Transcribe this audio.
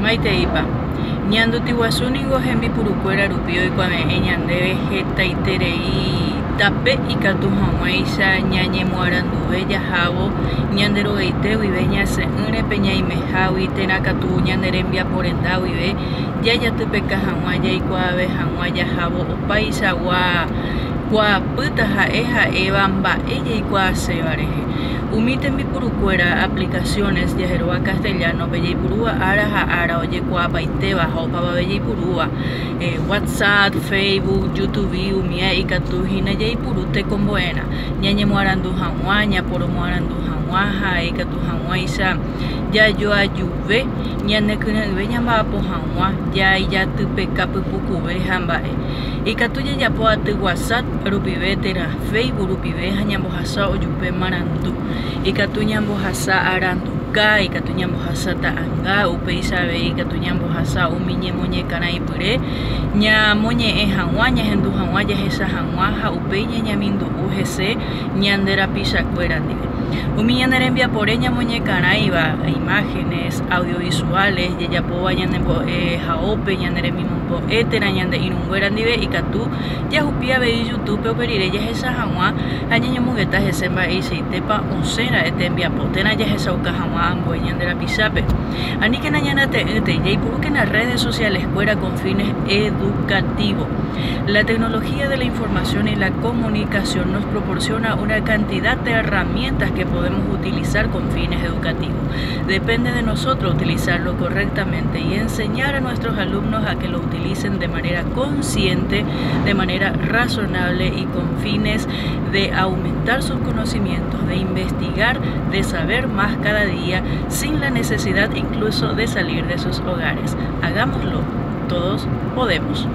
Maiteipa ñando tiguasuningo hembi purukuéra rupi oikuaame'ẽ ñandéve hetaiterei tape ikatu hag̃uáicha ñañemoaranduve jahávo ñanderogaite guive ñase'ỹre ñaimehágui térãkatu ñane rembiaporendáguive jajatypeka hag̃ua jaikuaave hag̃ua jahávo opaichagua kuapýta ha'evéva mba'e jaikuaaséva rehe. Umi tembipurukuéra aplicaciones jaherúva castellanope jaipurúva ára ha ára ojekuaapaitéva ha opavave jaipurúva WhatsApp, Facebook, YouTube umi ikatuhína jaipuru tekombo'erã ñañemoarandu hag̃ua ñaporomoarandu hag̃ua ha ikatu hag̃uáicha jajoajuve ñanekyrã'yve ñamba'apo hag̃ua jaijatypeka pypukuve ha mba'e ikatu jajapo aty WhatsApp rupive térã Facebook rupive ha ñambohasa ojupe marandu ikatu ñambohasa aranduka ikatu ñambohasa ta'ãnga upéichave ikatu ñambohasa umi ñemoñekarãipyre ñamoñe'ẽ hag̃ua ñahendu hag̃ua jahecha hag̃ua ha upéi ñañamindu'u hese ñande rapichakuéra ndive. Umi ñane rembiapore ñamoñekarãiva imágenes audiovisuales jajapóva ñanembo'e haópe ñane remimombo'étera ñande irũnguéra ndive ikatu jahupi avei YouTube upe rire jahecha hag̃ua ha ñañomongeta hese mba'eichaitépa osẽra'e tembiapo térã jahechauka hag̃ua ambue ñande rapichápe. Aníkena ñanate'ỹte jaipurúkena redes sociales cuera con fines educativos. La tecnología de la información y la comunicación nos proporciona una cantidad de herramientas que podemos utilizar con fines educativos. Depende de nosotros utilizarlo correctamente y enseñar a nuestros alumnos a que lo utilicen de manera consciente, de manera razonable y con fines de aumentar sus conocimientos, de investigar, de saber más cada día, sin la necesidad incluso de salir de sus hogares. Hagámoslo, todos podemos.